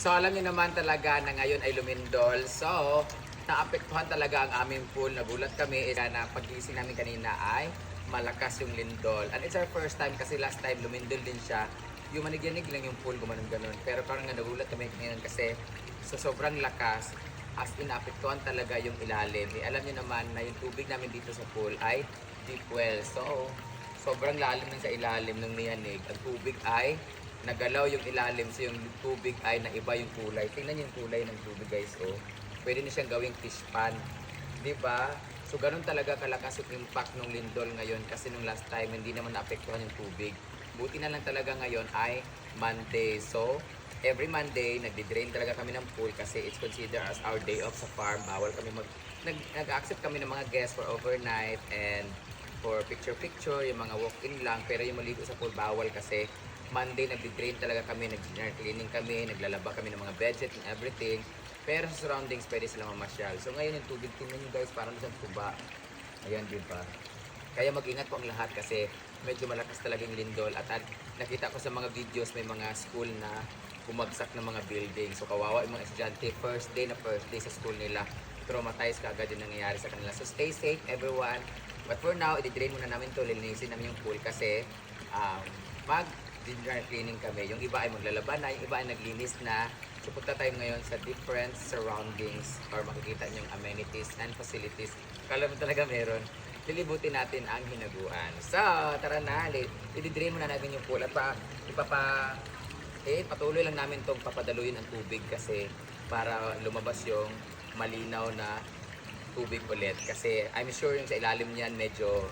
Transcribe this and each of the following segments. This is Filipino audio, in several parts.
So alam niyo naman talaga na ngayon ay lumindol. So naapektuhan talaga ang aming pool. Nagulat kami na pagising namin kanina ay malakas yung lindol. And it's our first time kasi last time lumindol din siya. Yung manig-yanig lang yung pool, gumanon-ganon. Pero parang nagulat kami ngayon kasi sa sobrang lakas, as in naapektuhan talaga yung ilalim. Alam niyo naman na yung tubig namin dito sa pool ay deep well. So sobrang lalim ng sa ilalim ng niyanig. Ang tubig ay nagalaw yung ilalim, so yung tubig ay naiba yung kulay. Tingnan yung kulay ng tubig, guys. Oh. Pwede na siyang gawing fish pan. Di ba? So ganun talaga kalakas yung impact ng lindol ngayon kasi nung last time hindi naman naapektuhan yung tubig. Buti na lang talaga ngayon ay Monday. So every Monday nagdi-drain talaga kami ng pool kasi it's considered as our day off sa farm. Bawal kami nag-accept kami ng mga guests for overnight and for picture-picture, yung mga walk-in lang. Pero yung maligo sa pool bawal kasi Monday nagdi-drain talaga kami, nag-cleaning kami, naglalaba kami ng mga bedsheet and everything. Pero sa surroundings pwede sila mamasyal. So ngayon yung tubig, tingnan nyo guys, parang isang tuba. Ayan, di ba? Kaya mag-ingat po ang lahat kasi medyo malakas talagang lindol. At nakita ko sa mga videos, may mga school na bumagsak ng mga building. So kawawa yung mga estudyante, first day sa school nila. Traumatized ka agad yung nangyayari sa kanila. So stay safe everyone. But for now, i-drain muna namin to, lilinisin namin yung pool kasi mag-dinner cleaning kami. Yung iba ay maglalaba na, yung iba ay naglinis na. So punta tayo ngayon sa different surroundings or makikita yung amenities and facilities. Kala mo talaga meron. Lilibutin natin ang hinaguan. So, tara na, i-drain muna natin yung pool at patuloy lang namin itong papadaluyin ang tubig kasi para lumabas yung malinaw na tubig ulit. Kasi I'm sure yung sa ilalim niyan medyo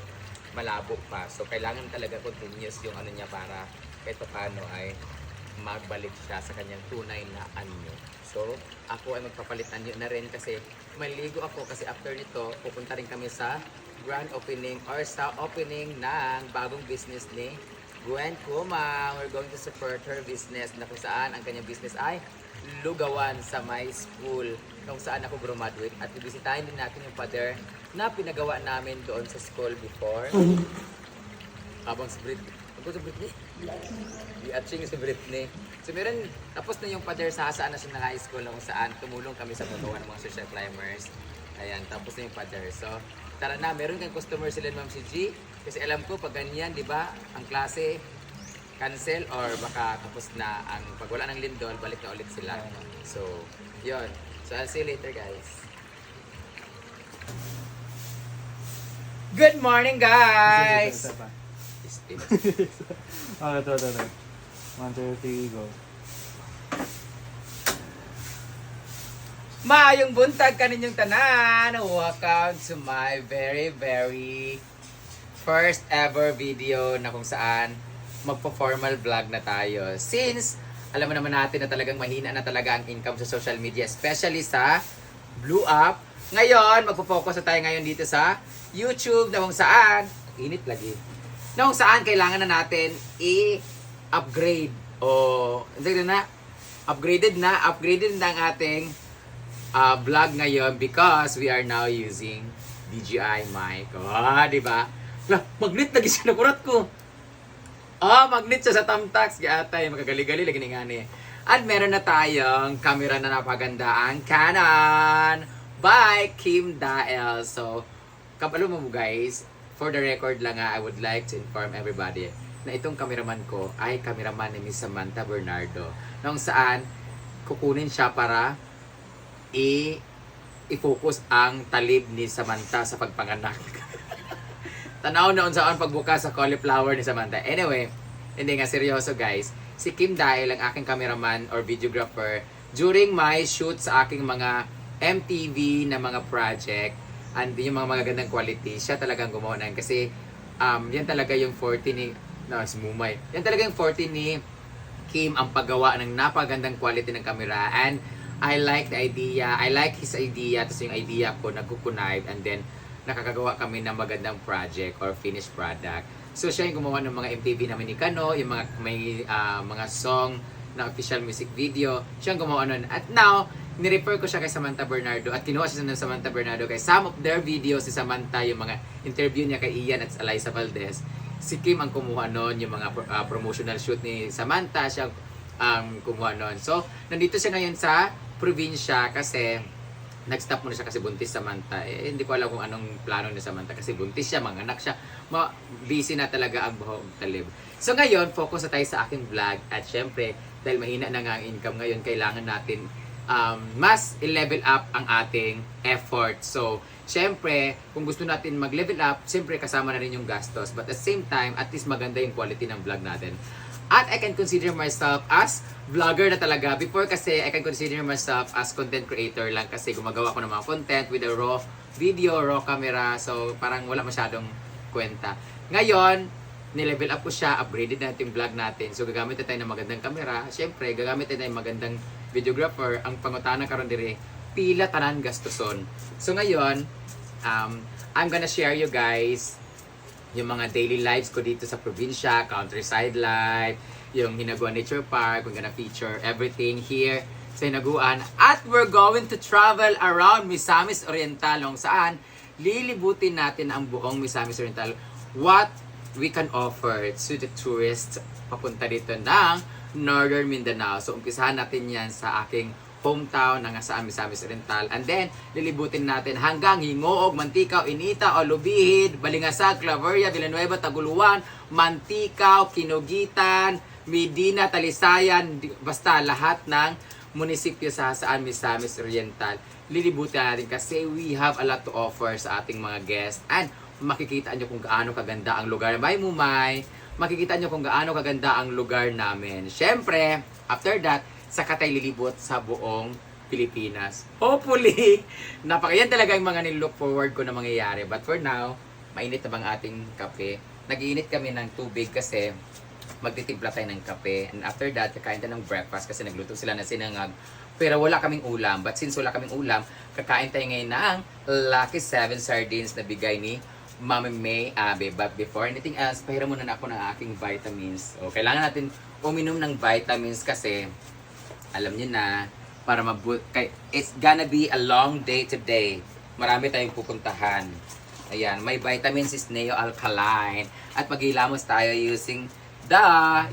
malabo pa. So, kailangan talaga continuous yung ano niya para kahit paano ay magbalik siya sa kanyang tunay na anyo. So, ako ay magpapalit anyo na rin kasi maligo ako kasi after nito, pupunta rin kami sa grand opening or sa opening ng bagong business ni Gwen Kuma. We're going to support her business na kung saan ang kanyang business ay lugawan sa my school kung saan ako graduate at bibisitahin din natin yung pader na pinagawa namin doon sa school before. Habang si Britney. Ako si Britney? I-atching si Britney. So meron, tapos na yung pader sa saan na siya na high school na kung saan tumulong kami sa paggawa ng mga social climbers. Ayan, tapos na yung pader. So, tara na, meron kang customer sila Ma'am si G. Kasi alam ko, pag ganyan, di ba, ang klase, cancel or baka tapos na ang pag wala ng lindol, balik na ulit sila. So, yun. So, I'll see you later, guys. Good morning, guys! Okay, ito. 1, 2, 3, go. Maayong buntag kaninyong tanan! Welcome to my very first ever video na kung saan magpo-formal vlog na tayo. Since alam mo naman natin na talagang mahina na talaga ang income sa social media, especially sa Blue Up. Ngayon, magpo-focus na tayo ngayon dito sa YouTube na kung saan, init lagi, na kung saan kailangan na natin i-upgrade o upgraded na ang ating vlog ngayon because we are now using DJI mic. Di ba? Magnet lagi siya nakurat ko. Magnet siya sa Tamtax. Yatay, magkagali-gali lagi nga ni. At meron na tayong camera na napaganda ang Canon by Kim Dael. So, kapalo mo guys, for the record lang I would like to inform everybody na itong cameraman ko ay cameraman ni Miss Samantha Bernardo. Nung saan, kukunin siya para i-focus ang talib ni Samantha sa pagpanganak. Tanaw na unsaan pagbukas sa cauliflower ni Samantha. Anyway, hindi nga seryoso guys. Si Kim Dael ang aking cameraman or videographer during my shoot sa aking mga MTV na mga project and yung mga magagandang quality. Siya talagang gumawa na yan. Kasi yan talaga yung 40 ni Mumay. Yan talaga yung 40 ni Kim ang paggawa ng napagandang quality ng camera. And I like the idea. I like his idea. Tapos yung idea ko nagkukunayb and then nakakagawa kami ng magandang project or finished product. So siya yung gumawa ng mga MTV namin ni Kano, yung mga may mga song na official music video. Siya yung gumawa nun. At now, nirefer ko siya kay Samantha Bernardo at kinuha siya ng Samantha Bernardo kay some of their videos si Samantha, yung mga interview niya kay Ian at Eliza Valdez. Si Kim ang kumuha nun, yung mga promotional shoot ni Samantha. Siya kumuha nun. So, nandito siya ngayon sa probinsya kasi nag-stop muna siya kasi buntis Samantha. Hindi ko alam kung anong plano ni Samantha kasi buntis siya, mga anak siya. Busy na talaga ang buhok talib. So ngayon, focus na tayo sa aking vlog. At syempre, dahil mahina na nga ang income ngayon, kailangan natin mas i-level up ang ating effort. So, syempre, kung gusto natin mag-level up, syempre kasama na rin yung gastos. But at the same time, at least maganda yung quality ng vlog natin. At I can consider myself as vlogger na talaga. Before kasi, I can consider myself as content creator lang kasi gumagawa ko ng mga content with a raw video, raw camera. So, parang wala masyadong kwenta. Ngayon, nilevel up ko siya, upgraded natin yung vlog natin. So, gagamit na tayo ng magandang camera. Siyempre, gagamit na tayo ng magandang videographer. Ang pangutana karon dire, pila tanan gastuson. So, ngayon, I'm gonna share you guys yung mga daily lives ko dito sa probinsya, countryside life, yung Hinaguan Nature Park. We're gonna feature everything here sa Hinaguan. At we're going to travel around Misamis Oriental, kung saan lilibutin natin ang buong Misamis Oriental. What we can offer to the tourists papunta dito ng Northern Mindanao. So, umpisahan natin yan sa aking hometown na nga sa Misamis Oriental. And then, lilibutin natin hanggang Hingoog, Mantikaw, Inita, Olubihid, Balingasag, Claveria, Villanueva, Taguluan, Mantikaw, Kinugitan, Medina, Talisayan, basta lahat ng munisipyo sa saan Misamis Oriental. Lilibutin natin kasi we have a lot to offer sa ating mga guests. And makikita nyo kung gaano kaganda ang lugar. Makikita nyo kung gaano kaganda ang lugar namin. Siyempre, after that, saka tayo lilibot sa buong Pilipinas. Hopefully, napakayan talaga yung mga nilook forward ko na mangyayari. But for now, mainit na bang ating kape? Nag-iinit kami ng tubig kasi magtitimpla tayo ng kape. And after that, kakain tayo ng breakfast kasi nagluto sila ng sinangag. Pero wala kaming ulam. But since wala kaming ulam, kakain tayo ngayon ng Lucky 7 sardines na bigay ni Mami May Abe. But before anything else, pahiram muna na ako ng aking vitamins. O, kailangan natin uminom ng vitamins kasi alam niyo na, para it's gonna be a long day today. Marami tayong pupuntahan. Ayan, may vitamins is Neo Alkaline. At maghilamos tayo using the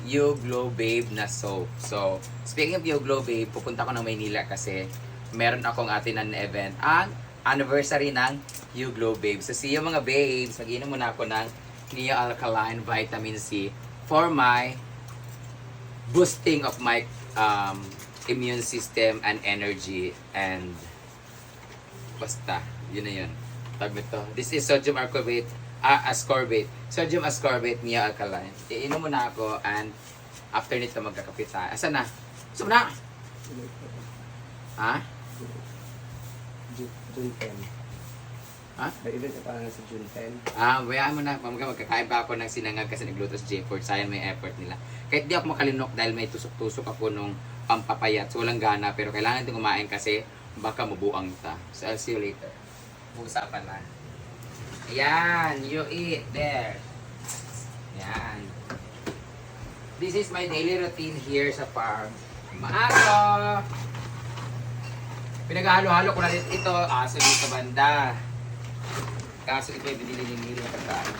You Glow Babe na soap. So, speaking of You Glow Babe, pupunta ko ng Maynila kasi meron akong atinan na event. Ang anniversary ng You Glow Babe. So, see you mga babes. Mag-inom muna ako ng Neo Alkaline Vitamin C for my boosting of my immune system and energy and basta, yun na yun. Tag nito. This is sodium ascorbate, sodium ascorbate Neo Alkaline. Iinom muna ako and after nito magkakape tayo. Asan na? Saan na? Ha? June 10. Ha? May event na parang sa June 10. Bayaan mo na. Magkakain pa ako ng sinangag kasi nagluto sa J-Ford. Sayang may effort nila. Kahit di ako makalinok dahil may tusok-tusok ako nung pampapayat. So walang gana. Pero kailangan din kumain kasi baka mabuang ta. So I'll see you later. Usapan na. Ayan. You eat. There. Ayan. This is my daily routine here sa farm. Maaso! Pinaghalo-halo ko na rin ito. Aso dito banda. Kaso ito ay binili ni Miri ng pagkain.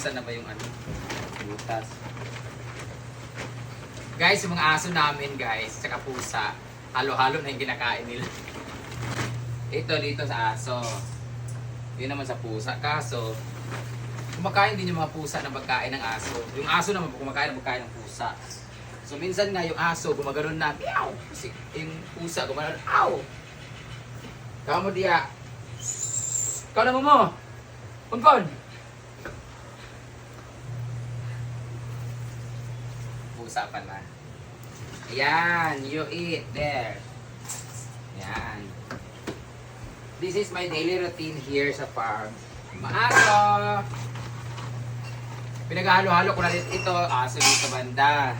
Saan na ba yung ano? Butas. Guys, yung mga aso namin guys, tsaka pusa, halo-halo na yung kinakain nila. Ito dito sa aso. Yun naman sa pusa. Kaso, kumakain din yung mga pusa ng pagkain ng aso. Yung aso naman kumakain ng pagkain ng pusa. So minsan nga yung aso gumagano'n na, meow! Kasi yung pusa gumagano'n, ow! Kamu dia. Kau na mo. Pun. Pusa pala. Ayan, you eat there. Ayan. This is my daily routine here sa farm. Maaso! Pinaghalo-halo ko na rin ito. Aso dito banda.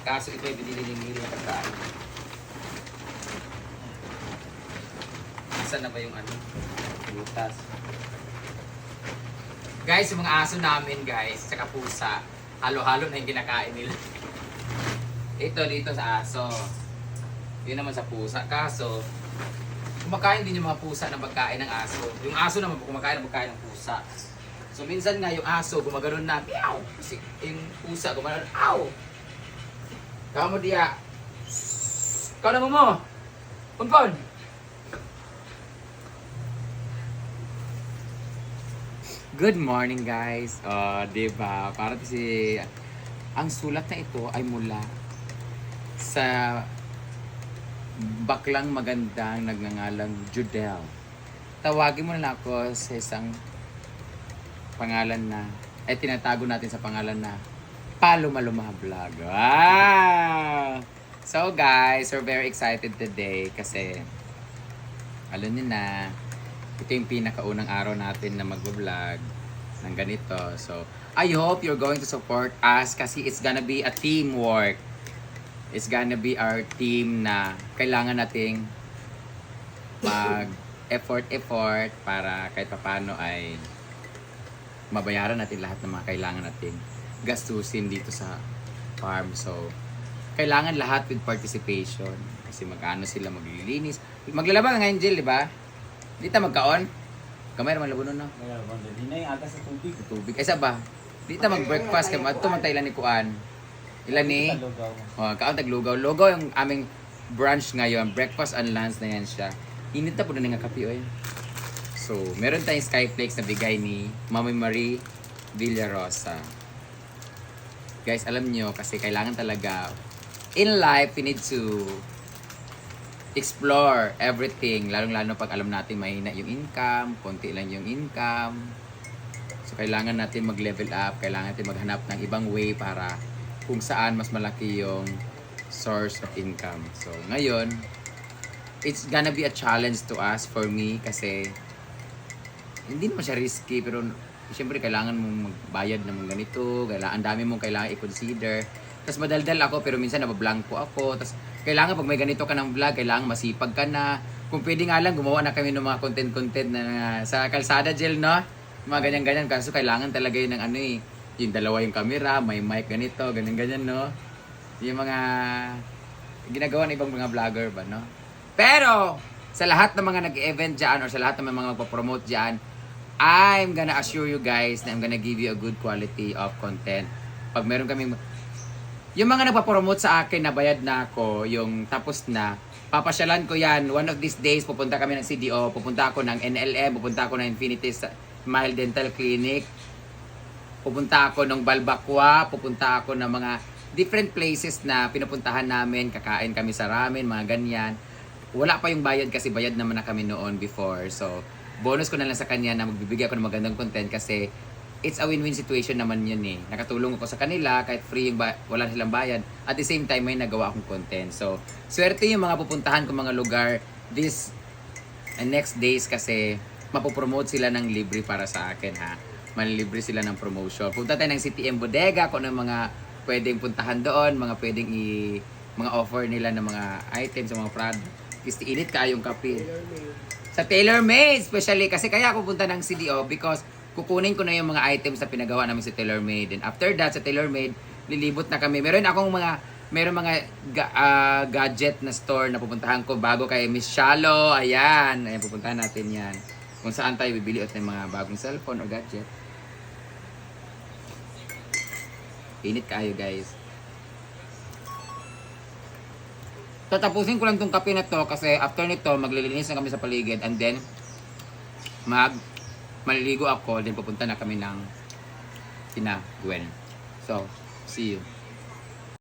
Kaso ito ay binili ni Miri ng pagkain. Saan na ba yung ano? Butas. Guys, yung mga aso namin guys, tsaka pusa, halo-halo na yung kinakain nila. Ito dito sa aso. Yun naman sa pusa. Kaso, kumakain din yung mga pusa ng pagkain ng aso. Yung aso naman kumakain ng pagkain ng pusa. So So minsan nga yung aso gumagano'n na, meow! Kasi yung pusa gumagano'n, ow! Kamo diya. Kau na mo! Punpon! Good morning guys! Diba? Para si... Ang sulat na ito ay mula sa baklang magandang nagngangalang Judel. Tawagin mo na lang ako sa isang pangalan na, tinatago natin sa pangalan na Palumaluma Vlog. Wow! So guys, we're very excited today kasi alam niyo na, ito yung pinakaunang araw natin na mag-vlog ng ganito. So, I hope you're going to support us kasi it's gonna be a teamwork. It's gonna be our team na kailangan nating mag-effort para kahit paano ay mabayaran natin lahat ng mga kailangan nating gastusin dito sa farm. So, kailangan lahat with participation. Kasi mag-ano sila, maglilinis. Maglalaba nga Angel, di ba? Dito magkaon. Kamay naman labunon, no? Kaya, banda, di na yung atas sa tubig. Tubig. Ay, saba. Dito mag-breakfast. Kaya tumantay ilan ni Kuan. Ilan ni? Talugaw. Kaon taglugaw. Lugaw yung aming brunch ngayon. Breakfast and lunch na yan siya. Init na po na nga kape, oy. So, meron tayong skyflakes na bigay ni Mami Marie Villarosa. Guys, alam nyo, kasi kailangan talaga, in life, we need to explore everything. Lalong-lalo pag alam natin mahina yung income, konti lang yung income. So, kailangan natin mag-level up, kailangan natin maghanap ng ibang way para kung saan mas malaki yung source of income. So, ngayon, it's gonna be a challenge to us, for me, kasi hindi naman siya risky, pero siyempre kailangan mong magbayad ng mga ganito, ang dami mong kailangan i-consider. Tapos madaldal ako, pero minsan nabablanko ako. Tapos kailangan pag may ganito ka ng vlog, kailangan masipag ka na. Kung pwede nga lang, gumawa na kami ng mga content na sa kalsada, Jill, no? Mga ganyan-ganyan. Kaso kailangan talaga yun ng ano eh. Yung dalawa yung camera, may mic ganito, ganyan-ganyan, no? Yung mga ginagawa ng ibang mga vlogger ba, no? Pero, sa lahat ng mga nag-event dyan or sa lahat ng mga magpapromote dyan, I'm gonna assure you guys na I'm gonna give you a good quality of content. Pag meron kami, yung mga nagpapromote sa akin na bayad na ako, yung tapos na, papasyalan ko yan. One of these days, pupunta kami ng CDO, pupunta ako ng NLM, pupunta ako ng Infinity Smile Dental Clinic, pupunta ako ng Balbacua, pupunta ako ng mga different places na pinupuntahan namin, kakain kami sa ramen, mga ganyan. Wala pa yung bayad kasi bayad naman na kami noon before. So, bonus ko na lang sa kanya na magbibigay ako ng magandang content kasi it's a win-win situation naman yun eh. Nakatulong ako sa kanila kahit free yung wala silang bayad. At the same time, may nagawa akong content. So, swerte yung mga pupuntahan kong mga lugar this next days kasi mapopromote sila ng libre para sa akin ha. Malilibre sila ng promotion. Punta tayo ng CTM Bodega kung ano mga pwedeng puntahan doon, mga pwedeng mga offer nila ng mga items, mga product. Kasi init ka yung kape. Sa TaylorMade, especially kasi kaya ako punta ng CDO because kukunin ko na yung mga items na pinagawa namin sa TaylorMade. And after that, sa TaylorMade, lilibot na kami. Meron mga gadget na store na pupuntahan ko bago kay Miss Shalo. Ayan, pupuntahan natin yan. Kung saan tayo bibili at ng mga bagong cellphone o gadget. Init kayo guys. Tatapusin ko lang tong kape na to kasi after nito maglilinis na kami sa paligid and then maliligo ako then pupunta na kami ng Gwen. So, see you.